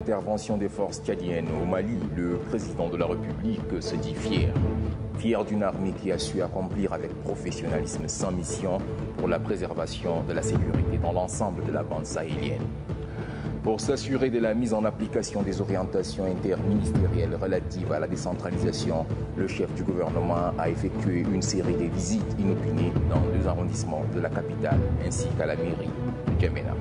Intervention des forces tchadiennes au Mali, le président de la République se dit fier. Fier d'une armée qui a su accomplir avec professionnalisme sa mission pour la préservation de la sécurité dans l'ensemble de la bande sahélienne. Pour s'assurer de la mise en application des orientations interministérielles relatives à la décentralisation, le chef du gouvernement a effectué une série de visites inopinées dans 2 arrondissements de la capitale ainsi qu'à la mairie de N'Djamena.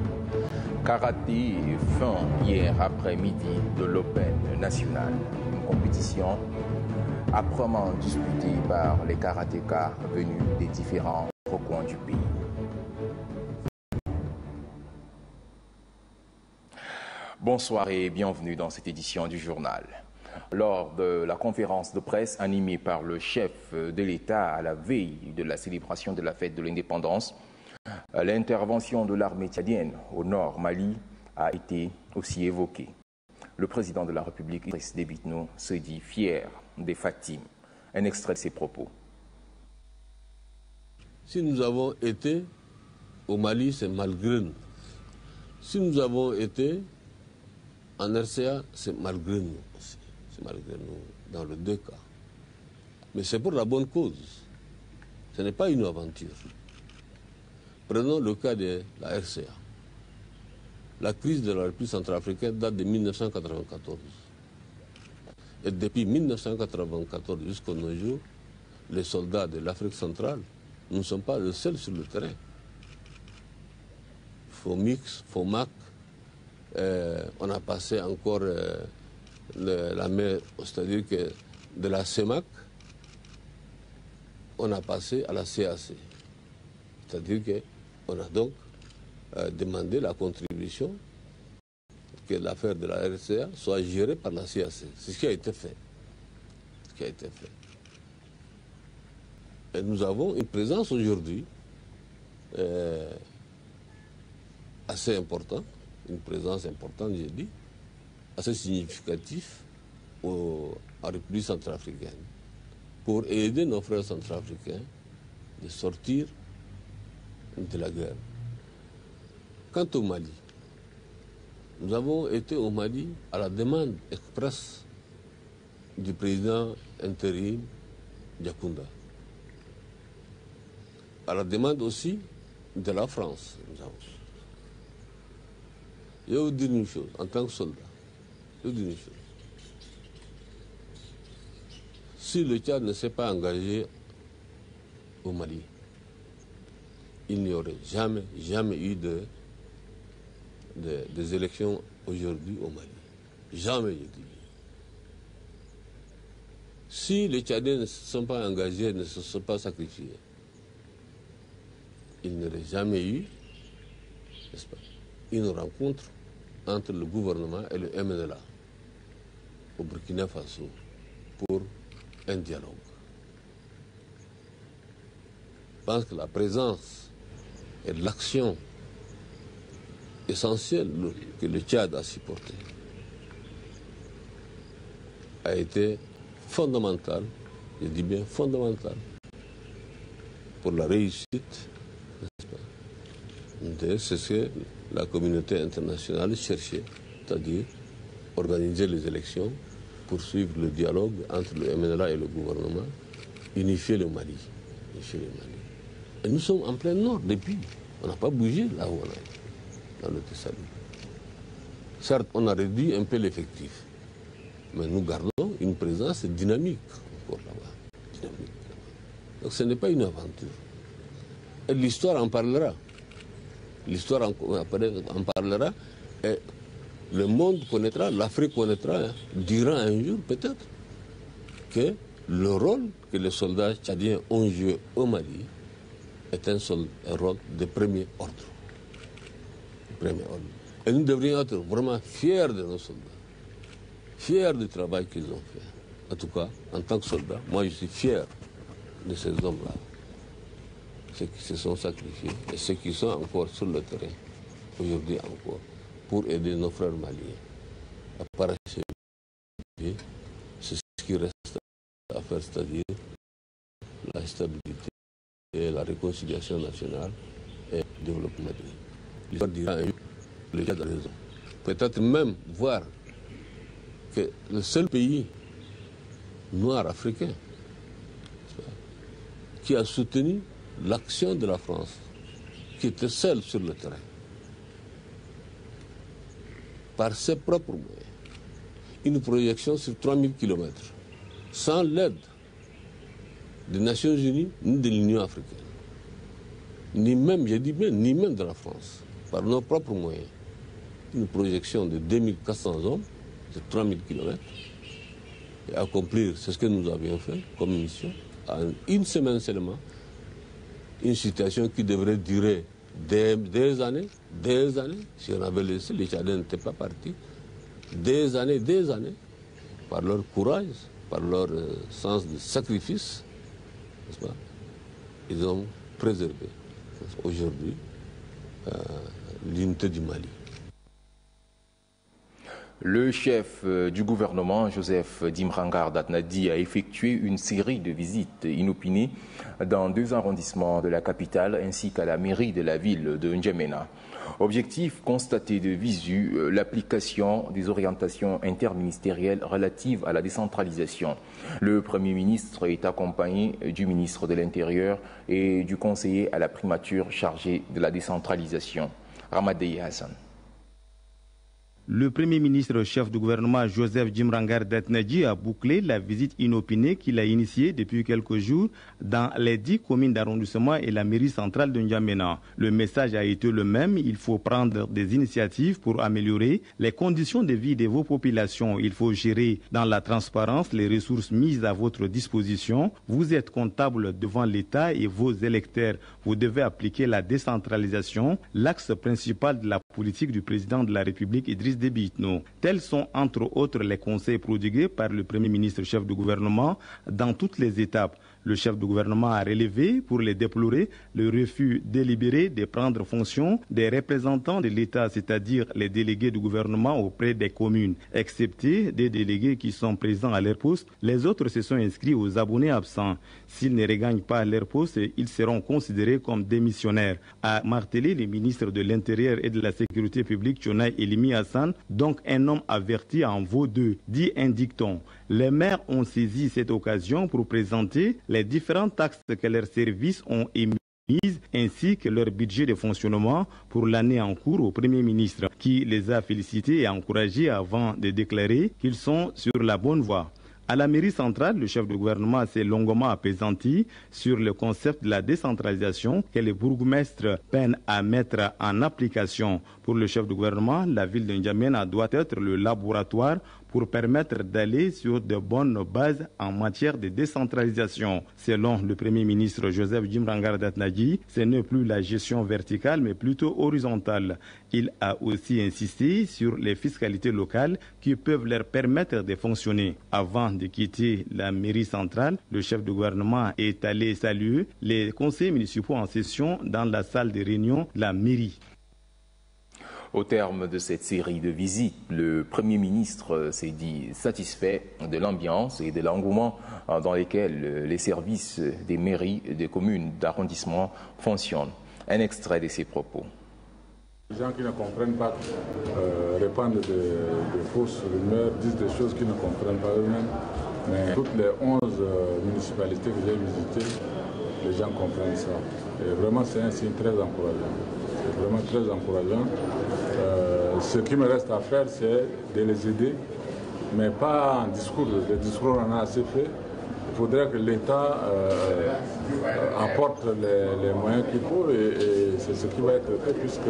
Karaté fin hier après-midi de l'Open national, une compétition âprement disputée par les karatékas venus des différents recoins du pays. Bonsoir et bienvenue dans cette édition du journal. Lors de la conférence de presse animée par le chef de l'État à la veille de la célébration de la fête de l'indépendance, l'intervention de l'armée tchadienne au nord Mali a été aussi évoquée. Le président de la République, Idriss Déby Itno, se dit fier des Fatim. Un extrait de ses propos. Si nous avons été au Mali, c'est malgré nous. Si nous avons été en RCA, c'est malgré nous aussi. C'est malgré nous dans les 2 cas. Mais c'est pour la bonne cause. Ce n'est pas une aventure. Prenons le cas de la RCA. La crise de la République centrafricaine date de 1994. Et depuis 1994 jusqu'à nos jours, les soldats de l'Afrique centrale ne sont pas les seuls sur le terrain. FOMIX, FOMAC, on a passé encore la mer, c'est-à-dire que de la CEMAC, on a passé à la CAC. C'est-à-dire qu'on a donc demandé la contribution que l'affaire de la RCA soit gérée par la CAC. C'est ce qui a été fait. Ce qui a été fait. Et nous avons une présence aujourd'hui assez importante, une présence importante, j'ai dit, assez significative en République centrafricaine pour aider nos frères centrafricains de sortir de la guerre. Quant au Mali, nous avons été au Mali à la demande expresse du président intérim Diakounda, à la demande aussi de la France. Je vais vous dire une chose, en tant que soldat, je vais vous dire une chose. Si le Tchad ne s'est pas engagé au Mali, il n'y aurait jamais eu des élections aujourd'hui au Mali. Jamais, je dis. Si les Tchadiens ne se sont pas engagés, ne se sont pas sacrifiés, il n'y aurait jamais eu, n'est-ce pas, une rencontre entre le gouvernement et le MNLA au Burkina Faso pour un dialogue. Je pense que la présence et l'action essentielle que le Tchad a supportée a été fondamentale, je dis bien fondamentale, pour la réussite de ce que la communauté internationale cherchait, c'est-à-dire organiser les élections, poursuivre le dialogue entre le MNLA et le gouvernement, unifier le Mali. Et nous sommes en plein nord depuis. On n'a pas bougé là où on est, dans le Tessali. Certes, on a réduit un peu l'effectif, mais nous gardons une présence dynamique encore là-bas. Dynamique. Donc ce n'est pas une aventure. Et l'histoire en parlera. L'histoire en parlera et le monde connaîtra, l'Afrique connaîtra, dira un jour peut-être que le rôle que les soldats tchadiens ont joué au Mali est un rôle de premier ordre. Et nous devrions être vraiment fiers de nos soldats, fiers du travail qu'ils ont fait. En tout cas, en tant que soldat, moi je suis fier de ces hommes-là, ceux qui se sont sacrifiés et ceux qui sont encore sur le terrain, aujourd'hui encore, pour aider nos frères maliens à parachever ce qui reste à faire, c'est-à-dire la stabilité et la réconciliation nationale et le développement. L'histoire dira un jour, le Tchad a raison. Peut-être même voir que le seul pays noir africain qui a soutenu l'action de la France, qui était seule sur le terrain, par ses propres moyens, une projection sur 3000 km, sans l'aide des Nations Unies ni de l'Union africaine, ni même, j'ai dit bien, ni même de la France, par nos propres moyens. Une projection de 2400 hommes, de 3000 km, et accomplir, c'est ce que nous avions fait comme mission, en une semaine seulement, une situation qui devrait durer des années, si on avait laissé, les Tchadiens n'étaient pas partis, des années, par leur courage, par leur sens de sacrifice, n'est-ce pas, ils ont préservé aujourd'hui l'unité du Mali. Le chef du gouvernement, Joseph Dimrangar Datnadi, a effectué une série de visites inopinées dans 2 arrondissements de la capitale ainsi qu'à la mairie de la ville de N'Djamena. Objectif, constater de visu l'application des orientations interministérielles relatives à la décentralisation. Le Premier ministre est accompagné du ministre de l'Intérieur et du conseiller à la primature chargé de la décentralisation. Ramadei Hassan. Le Premier ministre chef du gouvernement Joseph Dimrangar Datnadi a bouclé la visite inopinée qu'il a initiée depuis quelques jours dans les 10 communes d'arrondissement et la mairie centrale de N'Djamena. Le message a été le même, il faut prendre des initiatives pour améliorer les conditions de vie de vos populations. Il faut gérer dans la transparence les ressources mises à votre disposition. Vous êtes comptable devant l'État et vos électeurs. Vous devez appliquer la décentralisation, l'axe principal de la politique du président de la République Idriss Déby Itno. Tels sont entre autres les conseils prodigués par le Premier ministre chef du gouvernement dans toutes les étapes. Le chef du gouvernement a relevé, pour les déplorer, le refus délibéré de prendre fonction des représentants de l'État, c'est-à-dire les délégués du gouvernement auprès des communes. Excepté des délégués qui sont présents à leur poste, les autres se sont inscrits aux abonnés absents. S'ils ne regagnent pas leur poste, ils seront considérés comme démissionnaires, a martelé le ministre de l'Intérieur et de la Sécurité publique, Tchonaï Elimi Hassan, donc un homme averti en vaut deux, dit un dicton. Les maires ont saisi cette occasion pour présenter les différents taxes que leurs services ont émises ainsi que leur budget de fonctionnement pour l'année en cours au Premier ministre, qui les a félicités et encouragés avant de déclarer qu'ils sont sur la bonne voie. À la mairie centrale, le chef du gouvernement s'est longuement apaisanti sur le concept de la décentralisation que les bourgmestres peinent à mettre en application. Pour le chef du gouvernement, la ville de N'Djamena doit être le laboratoire pour permettre d'aller sur de bonnes bases en matière de décentralisation. Selon le Premier ministre Joseph Dimrangar Datnadi, ce n'est plus la gestion verticale mais plutôt horizontale. Il a aussi insisté sur les fiscalités locales qui peuvent leur permettre de fonctionner. Avant de quitter la mairie centrale, le chef du gouvernement est allé saluer les conseillers municipaux en session dans la salle de réunion de la mairie. Au terme de cette série de visites, le Premier ministre s'est dit satisfait de l'ambiance et de l'engouement dans lesquels les services des mairies, des communes, d'arrondissement fonctionnent. Un extrait de ses propos. Les gens qui ne comprennent pas répandent de fausses rumeurs, disent des choses qu'ils ne comprennent pas eux-mêmes. Mais toutes les 11 municipalités que j'ai visitées, les gens comprennent ça. Et vraiment, c'est un signe très encourageant. C'est vraiment très encourageant. Ce qui me reste à faire, c'est de les aider, mais pas en discours. Les discours, on en a assez fait. Il faudrait que l'État apporte les moyens qu'il faut et c'est ce qui va être fait puisque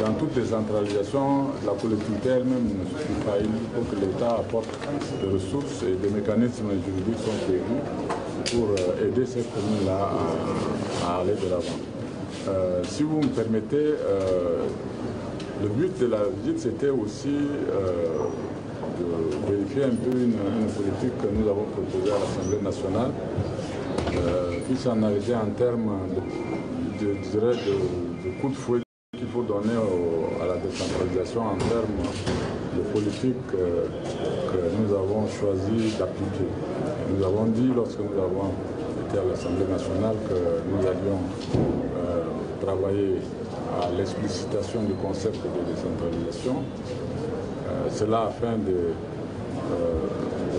dans toute décentralisation, la collectivité elle-même ne suffit pas. Il faut que l'État apporte des ressources et des mécanismes juridiques sont prévus pour aider ces communes-là à aller de l'avant. Si vous me permettez, le but de la visite, c'était aussi de vérifier un peu une politique que nous avons proposée à l'Assemblée nationale, puis s'en arrêter en termes de coup de fouet qu'il faut donner à la décentralisation en termes de politique que nous avons choisi d'appliquer. Nous avons dit, lorsque nous avons été à l'Assemblée nationale, que nous allions travailler à l'explicitation du concept de décentralisation. Cela afin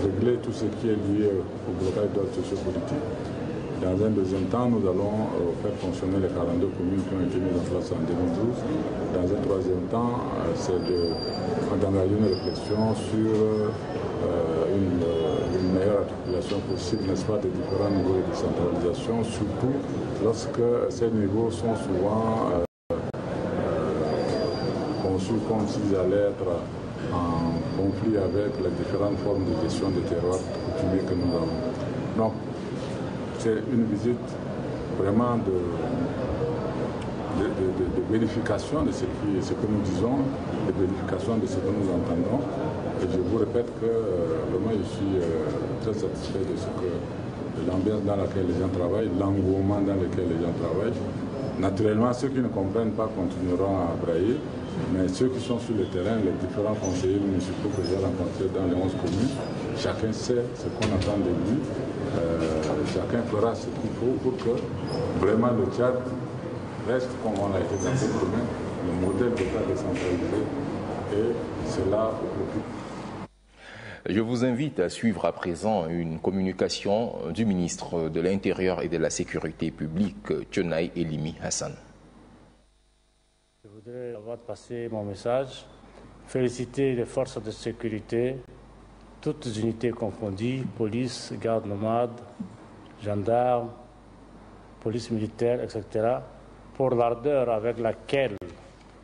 régler tout ce qui est lié au blocage d'ordre sociopolitique. Dans un deuxième temps, nous allons faire fonctionner les 42 communes qui ont été mises en place en 2012. Dans un troisième temps, c'est d'engager une réflexion sur une meilleure articulation possible, n'est-ce pas, des différents niveaux de décentralisation, surtout lorsque ces niveaux sont souvent conçus comme s'ils allaient être en conflit avec les différentes formes de gestion des terroirs coutumiers que nous avons. Donc, c'est une visite vraiment de vérification de ce que nous disons, de vérification de ce que nous entendons. Et je vous répète que vraiment je suis très satisfait de l'ambiance dans laquelle les gens travaillent, l'engouement dans lequel les gens travaillent. Naturellement, ceux qui ne comprennent pas continueront à brailler, mais ceux qui sont sur le terrain, les différents conseillers municipaux que j'ai rencontrés dans les 11 communes, chacun sait ce qu'on attend de lui. Chacun fera ce qu'il faut pour que vraiment le Tchad reste, comme on a été dans cette commune, le modèle d'État décentralisé, et cela au profit. Je vous invite à suivre à présent une communication du ministre de l'Intérieur et de la Sécurité publique, Thionaye Elimi Hassan. Je voudrais, avant de passer mon message, féliciter les forces de sécurité, toutes les unités confondues, police, garde nomade, gendarmes, police militaire, etc., pour l'ardeur avec laquelle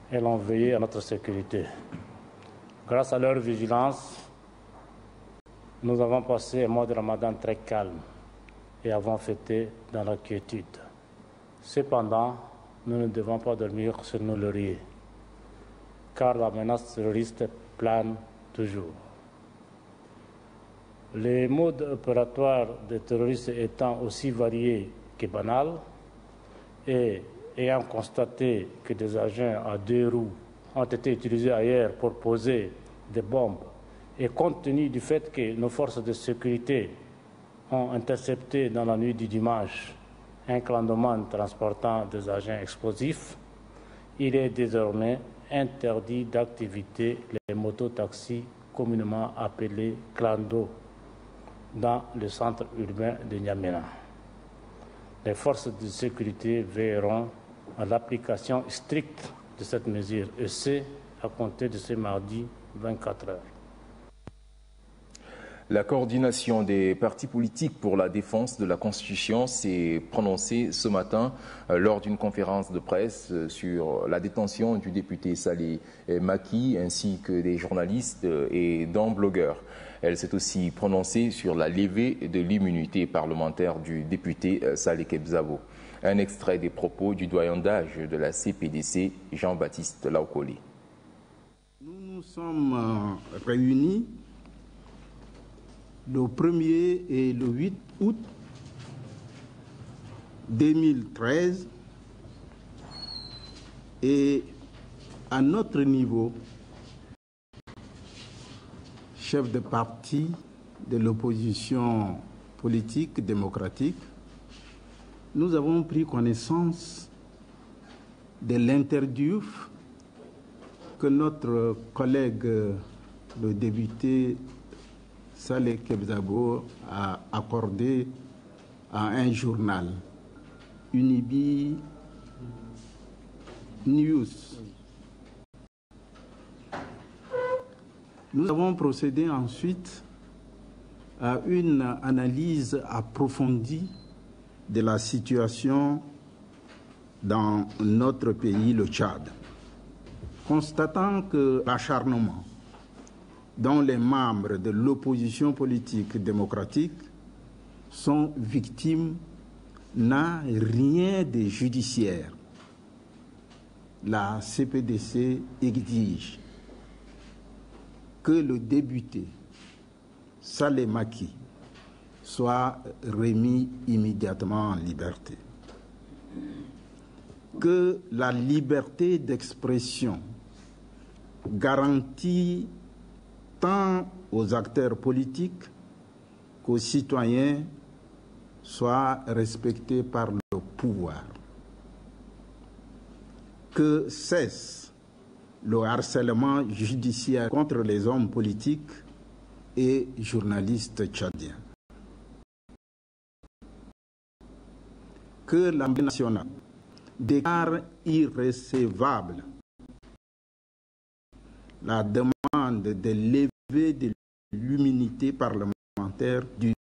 elles ont veillé à notre sécurité. Grâce à leur vigilance, nous avons passé un mois de Ramadan très calme et avons fêté dans la quiétude. Cependant, nous ne devons pas dormir sur nos lauriers, car la menace terroriste plane toujours. Les modes opératoires des terroristes étant aussi variés que banals, et ayant constaté que des engins à 2 roues ont été utilisés ailleurs pour poser des bombes, et compte tenu du fait que nos forces de sécurité ont intercepté dans la nuit du dimanche un clandestin transportant des agents explosifs, il est désormais interdit d'activité les mototaxis communément appelés clando dans le centre urbain de N'Djamena. Les forces de sécurité veilleront à l'application stricte de cette mesure, et ce, à compter de ce mardi 24 heures. La coordination des partis politiques pour la défense de la Constitution s'est prononcée ce matin lors d'une conférence de presse sur la détention du député Saleh Maki ainsi que des journalistes et d'un blogueur. Elle s'est aussi prononcée sur la levée de l'immunité parlementaire du député Saleh Kebzabo. Un extrait des propos du doyen d'âge de la CPDC, Jean-Baptiste Laokoli. Nous nous sommes réunis le 1er et le 8 août 2013 et à notre niveau, chef de parti de l'opposition politique démocratique, nous avons pris connaissance de l'interview que notre collègue, le député Saleh Kebzabo, a accordé à un journal, Unibi News. Nous avons procédé ensuite à une analyse approfondie de la situation dans notre pays, le Tchad, constatant que l'acharnement dont les membres de l'opposition politique démocratique sont victimes n'a rien de judiciaire. La CPDC exige que le député Saleh Maki soit remis immédiatement en liberté, que la liberté d'expression garantie tant aux acteurs politiques qu'aux citoyens soit respectée par le pouvoir, que cesse le harcèlement judiciaire contre les hommes politiques et journalistes tchadiens. Que l'Assemblée nationale déclare irrecevable la demande de lever de l'immunité parlementaire du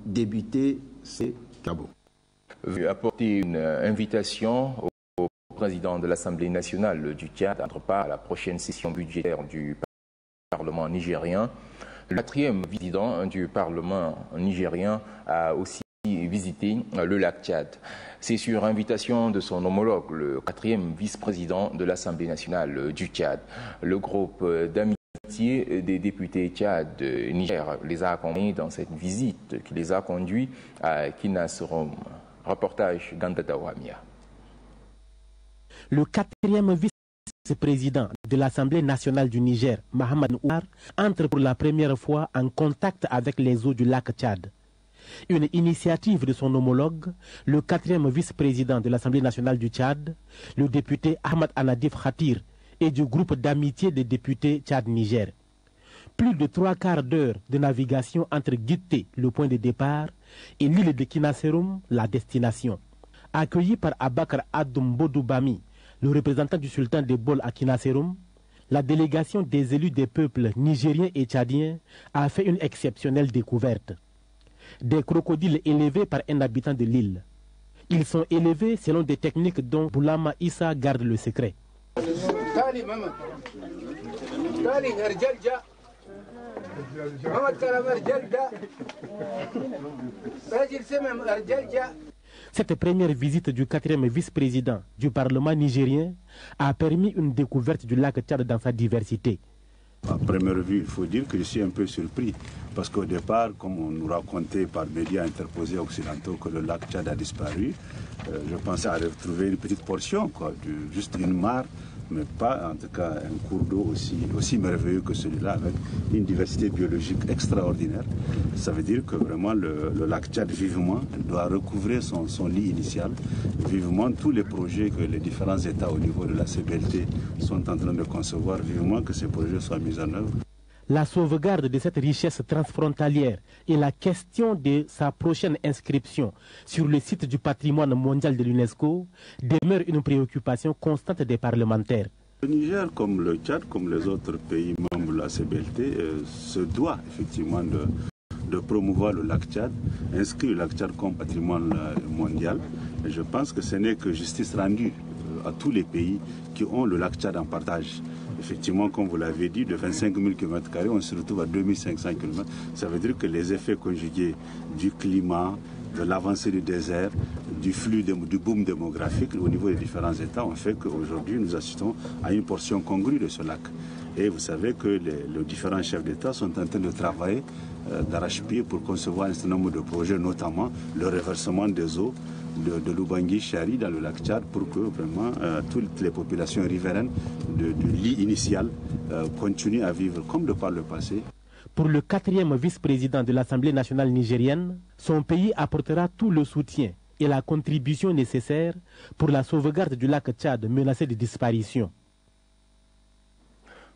député C. Kabo. Apporter une invitation au président de l'Assemblée nationale du Tchad d'entrer part à la prochaine session budgétaire du Parlement nigérien. Le 4e vice-président du Parlement nigérien a aussi visité le lac Tchad. C'est sur invitation de son homologue, le 4e vice-président de l'Assemblée nationale du Tchad. Le groupe d'amitié des députés Tchad-Niger les a accompagnés dans cette visite qui les a conduits à Kinasrom. Reportage Gandata Ouamia. Le 4e vice-président de l'Assemblée nationale du Niger, Mohamed Ouar, entre pour la première fois en contact avec les eaux du lac Tchad. Une initiative de son homologue, le 4e vice-président de l'Assemblée nationale du Tchad, le député Ahmad Anadif Khatir, et du groupe d'amitié des députés Tchad-Niger. Plus de 3/4 d'heure de navigation entre Guité, le point de départ, et l'île de Kinaserum, la destination. Accueilli par Abakar Adoum Bodoubami, le représentant du sultan de Bol à Kinaserum, la délégation des élus des peuples nigériens et tchadiens a fait une exceptionnelle découverte. Des crocodiles élevés par un habitant de l'île. Ils sont élevés selon des techniques dont Boulama Issa garde le secret. Cette première visite du 4e vice-président du Parlement nigérien a permis une découverte du lac Tchad dans sa diversité. À première vue, il faut dire que je suis un peu surpris, parce qu'au départ, comme on nous racontait par médias interposés occidentaux que le lac Tchad a disparu, je pensais à retrouver une petite portion, juste une mare, mais pas en tout cas un cours d'eau aussi merveilleux que celui-là, avec une diversité biologique extraordinaire. Ça veut dire que vraiment le lac Tchad, vivement, doit recouvrer son lit initial. Vivement, tous les projets que les différents États au niveau de la CBLT sont en train de concevoir, vivement que ces projets soient mis en œuvre. La sauvegarde de cette richesse transfrontalière et la question de sa prochaine inscription sur le site du patrimoine mondial de l'UNESCO demeure une préoccupation constante des parlementaires. Le Niger, comme le Tchad, comme les autres pays membres de la CBLT, se doit effectivement de promouvoir le lac Tchad, inscrit le lac Tchad comme patrimoine mondial. Et je pense que ce n'est que justice rendue à tous les pays qui ont le lac Tchad en partage. Effectivement, comme vous l'avez dit, de 25 000 km², on se retrouve à 2500 km. Ça veut dire que les effets conjugués du climat, de l'avancée du désert, du flux, du boom démographique au niveau des différents États ont fait qu'aujourd'hui, nous assistons à une portion congrue de ce lac. Et vous savez que les différents chefs d'État sont en train de travailler d'arrache-pied pour concevoir un certain nombre de projets, notamment le reversement des eaux de l'Oubangui Chari dans le lac Tchad pour que vraiment toutes les populations riveraines du lit initial continuent à vivre comme de par le passé. Pour le 4e vice-président de l'Assemblée nationale nigérienne, son pays apportera tout le soutien et la contribution nécessaire pour la sauvegarde du lac Tchad menacé de disparition.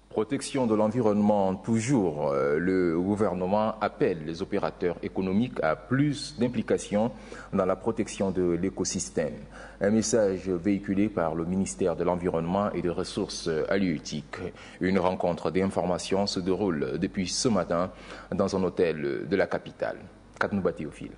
Protection de l'environnement toujours, le gouvernement appelle les opérateurs économiques à plus d'implication dans la protection de l'écosystème. Un message véhiculé par le ministère de l'Environnement et des Ressources halieutiques. Une rencontre d'information se déroule depuis ce matin dans un hôtel de la capitale. Katnouba Théophile.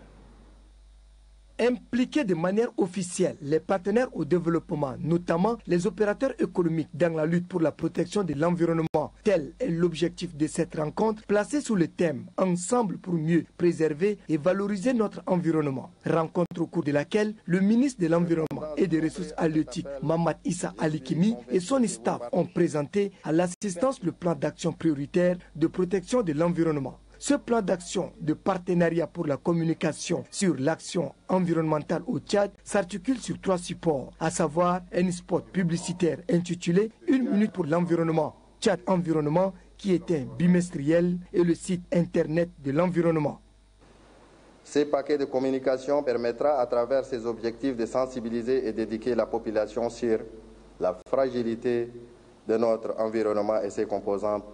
Impliquer de manière officielle les partenaires au développement, notamment les opérateurs économiques dans la lutte pour la protection de l'environnement. Tel est l'objectif de cette rencontre placée sous le thème « Ensemble pour mieux préserver et valoriser notre environnement ». Rencontre au cours de laquelle le ministre de l'Environnement et des Ressources halieutiques, Mamad Issa Alikimi, et son staff ont présenté à l'assistance le plan d'action prioritaire de protection de l'environnement. Ce plan d'action de partenariat pour la communication sur l'action environnementale au Tchad s'articule sur 3 supports, à savoir un spot publicitaire intitulé « 1 minute pour l'environnement », Tchad Environnement, qui est un bimestriel, et le site internet de l'environnement. Ces paquets de communication permettra à travers ces objectifs de sensibiliser et d'éduquer la population sur la fragilité de notre environnement et ses composantes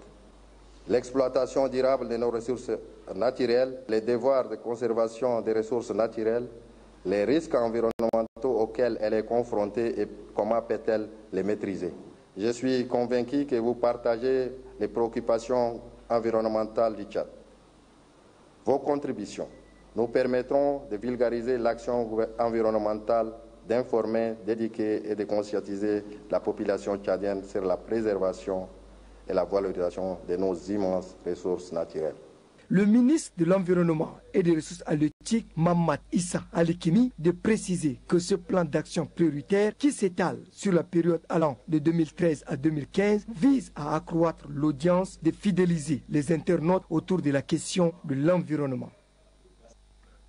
l'exploitation durable de nos ressources naturelles, les devoirs de conservation des ressources naturelles, les risques environnementaux auxquels elle est confrontée et comment peut-elle les maîtriser. Je suis convaincu que vous partagez les préoccupations environnementales du Tchad. Vos contributions nous permettront de vulgariser l'action environnementale, d'informer, d'éduquer et de conscientiser la population tchadienne sur la préservation et la valorisation de nos immenses ressources naturelles. Le ministre de l'Environnement et des Ressources halieutiques, Mamad Issa Alikimi, de préciser que ce plan d'action prioritaire, qui s'étale sur la période allant de 2013 à 2015, vise à accroître l'audience, de fidéliser les internautes autour de la question de l'environnement.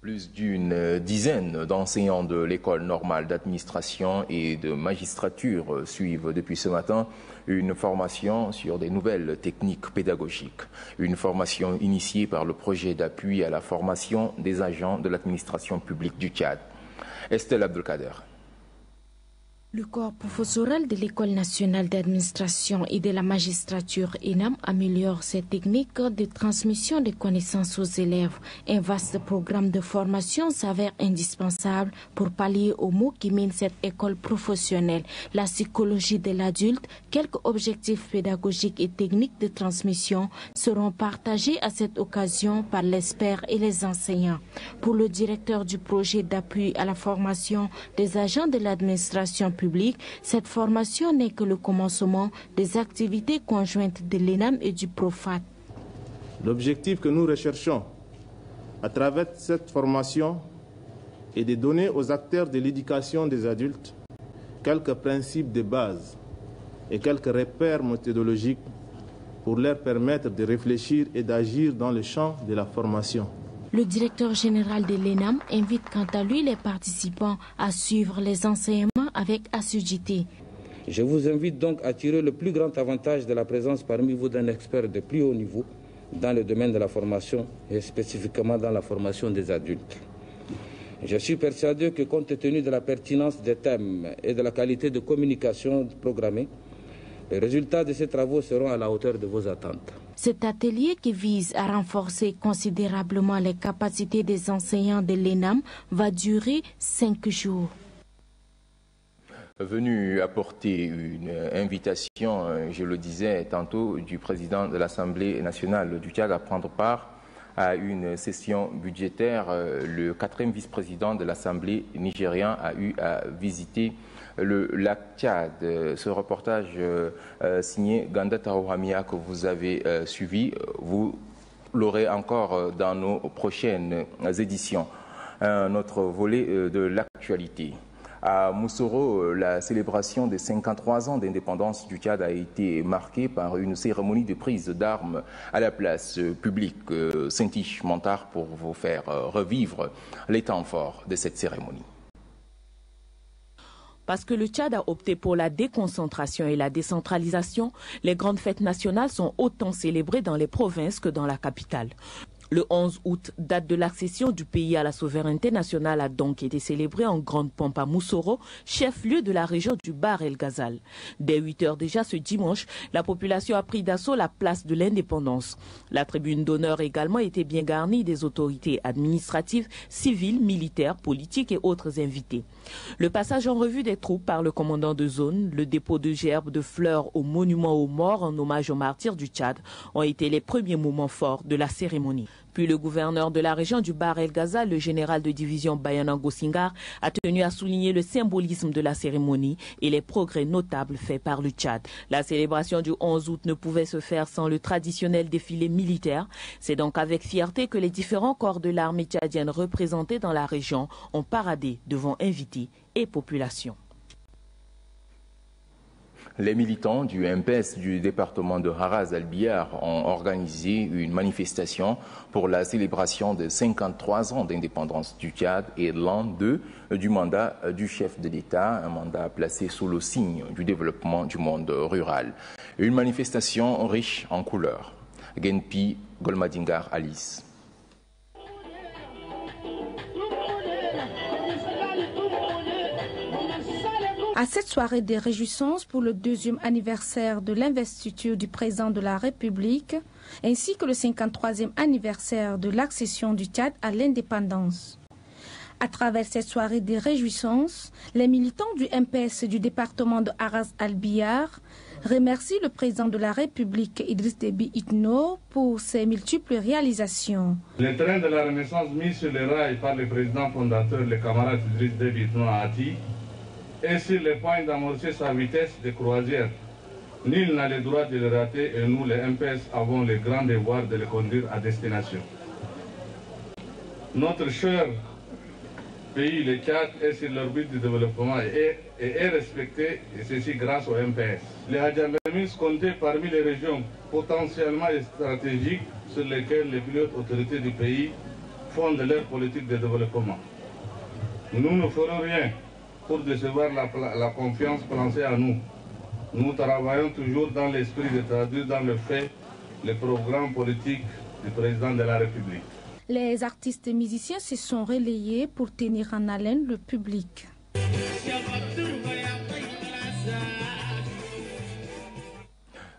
Plus d'une dizaine d'enseignants de l'école normale d'administration et de magistrature suivent depuis ce matin une formation sur des nouvelles techniques pédagogiques. Une formation initiée par le projet d'appui à la formation des agents de l'administration publique du Tchad. Estelle Abdelkader. Le corps professoral de l'École nationale d'administration et de la magistrature ENAM améliore ses techniques de transmission des connaissances aux élèves. Un vaste programme de formation s'avère indispensable pour pallier aux maux qui minent cette école professionnelle. La psychologie de l'adulte, quelques objectifs pédagogiques et techniques de transmission seront partagés à cette occasion par l'expert et les enseignants. Pour le directeur du projet d'appui à la formation des agents de l'administration public, cette formation n'est que le commencement des activités conjointes de l'ENAM et du PROFAT. L'objectif que nous recherchons à travers cette formation est de donner aux acteurs de l'éducation des adultes quelques principes de base et quelques repères méthodologiques pour leur permettre de réfléchir et d'agir dans le champ de la formation. Le directeur général de l'ENAM invite quant à lui les participants à suivre les enseignements avec assiduité. Je vous invite donc à tirer le plus grand avantage de la présence parmi vous d'un expert de plus haut niveau dans le domaine de la formation et spécifiquement dans la formation des adultes. Je suis persuadé que compte tenu de la pertinence des thèmes et de la qualité de communication programmée, les résultats de ces travaux seront à la hauteur de vos attentes. Cet atelier qui vise à renforcer considérablement les capacités des enseignants de l'ENAM va durer 5 jours. Venu apporter une invitation, je le disais tantôt, du président de l'Assemblée nationale du Tchad à prendre part à une session budgétaire, le 4e vice-président de l'Assemblée nigérien a eu à visiter le lac Tchad. Ce reportage signé Ganda Tarouhamia que vous avez suivi, vous l'aurez encore dans nos prochaines éditions. Un autre volet de l'actualité. À Moussoro, la célébration des 53 ans d'indépendance du Tchad a été marquée par une cérémonie de prise d'armes à la place publique. Saint-Iche Montard pour vous faire revivre les temps forts de cette cérémonie. Parce que le Tchad a opté pour la déconcentration et la décentralisation, les grandes fêtes nationales sont autant célébrées dans les provinces que dans la capitale. Le 11 août, date de l'accession du pays à la souveraineté nationale, a donc été célébré en grande pompe à Moussoro, chef-lieu de la région du Bahr El Ghazal. Dès 8 heures déjà ce dimanche, la population a pris d'assaut la place de l'indépendance. La tribune d'honneur également était bien garnie des autorités administratives, civiles, militaires, politiques et autres invités. Le passage en revue des troupes par le commandant de zone, le dépôt de gerbes de fleurs au monument aux morts en hommage aux martyrs du Tchad ont été les premiers moments forts de la cérémonie. Puis le gouverneur de la région du Bahr El Ghazal, le général de division Bayana Gosingar, a tenu à souligner le symbolisme de la cérémonie et les progrès notables faits par le Tchad. La célébration du 11 août ne pouvait se faire sans le traditionnel défilé militaire. C'est donc avec fierté que les différents corps de l'armée tchadienne représentés dans la région ont paradé devant invités et population. Les militants du MPS du département de Haraz al-Biyar ont organisé une manifestation pour la célébration des 53 ans d'indépendance du Tchad et l'an 2 du mandat du chef de l'État, un mandat placé sous le signe du développement du monde rural. Une manifestation riche en couleurs. Genpi Golmadingar Alice. À cette soirée des réjouissances pour le 2e anniversaire de l'investiture du président de la République, ainsi que le 53e anniversaire de l'accession du Tchad à l'indépendance. À travers cette soirée des réjouissances, les militants du MPS du département de Aras-Albiyar remercient le président de la République, Idriss Déby Itno, pour ses multiples réalisations. Le train de la Renaissance mis sur les rails par le président fondateur, le camarade Idriss Déby Itno à Hati, est sur le point d'amorcer sa vitesse de croisière. Nul n'a le droit de le rater et nous, les MPS, avons le grand devoir de le conduire à destination. Notre cher pays, le Tchad, est sur l'orbite du développement et est respecté, et ceci grâce au MPS. Les Hadjalamis comptaient parmi les régions potentiellement stratégiques sur lesquelles les plus hautes autorités du pays fondent leur politique de développement. Nous ne ferons rien pour décevoir la confiance placée à nous. Nous travaillons toujours dans l'esprit de traduire dans le fait le programme politique du président de la République. Les artistes et musiciens se sont relayés pour tenir en haleine le public.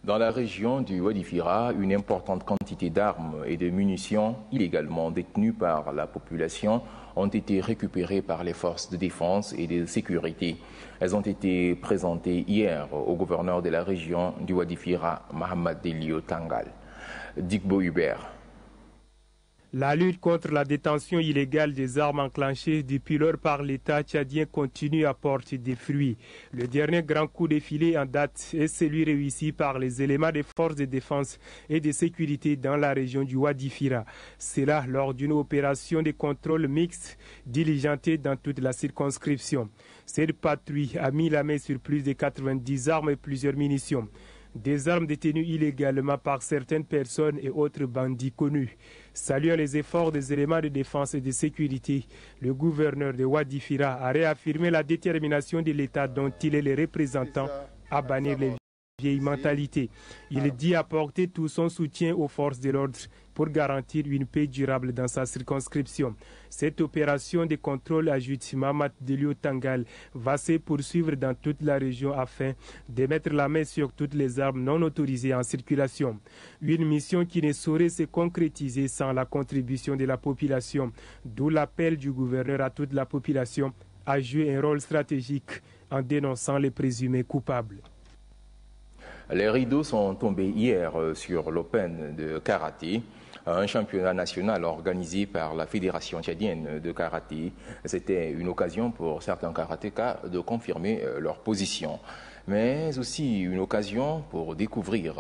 Dans la région du Wadi-Fira, une importante quantité d'armes et de munitions illégalement détenues par la population ont été récupérées par les forces de défense et de sécurité. Elles ont été présentées hier au gouverneur de la région du Wadi-Fira, Mohamed Delio Tangal. Digbo Hubert. La lutte contre la détention illégale des armes enclenchées depuis lors par l'État tchadien continue à porter des fruits. Le dernier grand coup de filet en date est celui réussi par les éléments des forces de défense et de sécurité dans la région du Wadi-Fira. C'est là lors d'une opération de contrôle mixte diligentée dans toute la circonscription. Cette patrouille a mis la main sur plus de 90 armes et plusieurs munitions. Des armes détenues illégalement par certaines personnes et autres bandits connus. Saluant les efforts des éléments de défense et de sécurité, le gouverneur de Wadi-Fira a réaffirmé la détermination de l'État dont il est le représentant à bannir les vieilles mentalités. Il dit apporter tout son soutien aux forces de l'ordre pour garantir une paix durable dans sa circonscription. Cette opération de contrôle, ajoute Mohamed Delio Tangal, va se poursuivre dans toute la région afin de mettre la main sur toutes les armes non autorisées en circulation. Une mission qui ne saurait se concrétiser sans la contribution de la population, d'où l'appel du gouverneur à toute la population à jouer un rôle stratégique en dénonçant les présumés coupables. Les rideaux sont tombés hier sur l'Open de karaté, un championnat national organisé par la Fédération tchadienne de karaté. C'était une occasion pour certains karatékas de confirmer leur position, mais aussi une occasion pour découvrir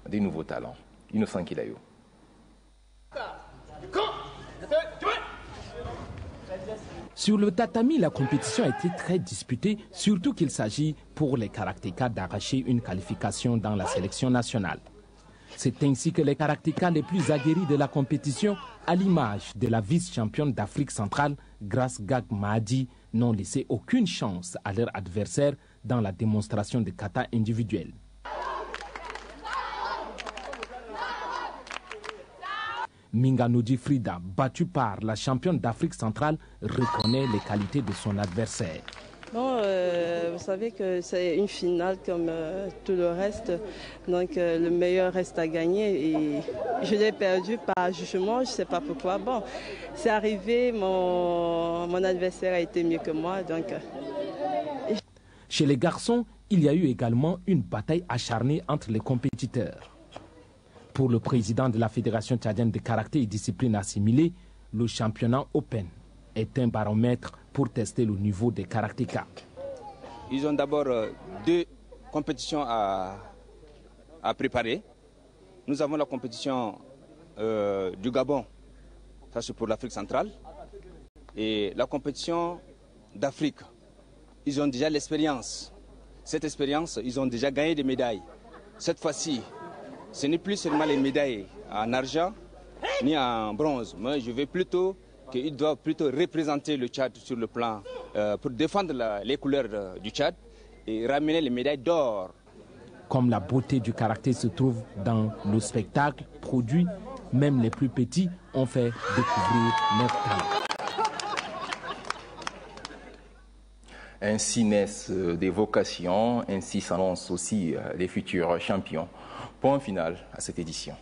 des nouveaux talents. Innocent Kilayo. Sur le tatami, la compétition a été très disputée, surtout qu'il s'agit pour les karatékas d'arracher une qualification dans la sélection nationale. C'est ainsi que les karatékas les plus aguerris de la compétition, à l'image de la vice-championne d'Afrique centrale, Grace Gag Mahdi, n'ont laissé aucune chance à leur adversaire dans la démonstration de kata individuelle. Minganodi Frida, battue par la championne d'Afrique centrale, reconnaît les qualités de son adversaire. Bon, vous savez que c'est une finale comme tout le reste, donc le meilleur reste à gagner et je l'ai perdu par jugement, je ne sais pas pourquoi. Bon, c'est arrivé, mon adversaire a été mieux que moi, donc... Chez les garçons, il y a eu également une bataille acharnée entre les compétiteurs. Pour le président de la Fédération tchadienne de karaté et discipline assimilée, le championnat Open est un baromètre pour tester le niveau des karatékas. Ils ont d'abord deux compétitions à préparer. Nous avons la compétition du Gabon, ça c'est pour l'Afrique centrale, et la compétition d'Afrique. Ils ont déjà l'expérience. Cette expérience, ils ont déjà gagné des médailles. Cette fois-ci, ce n'est plus seulement les médailles en argent ni en bronze, mais je veux plutôt qu'ils doivent plutôt représenter le Tchad sur le plan pour défendre les couleurs du Tchad et ramener les médailles d'or. Comme la beauté du karaté se trouve dans le spectacle produit, même les plus petits ont fait découvrir leur talent. Ainsi naissent des vocations, ainsi s'annoncent aussi les futurs champions. Point final à cette édition.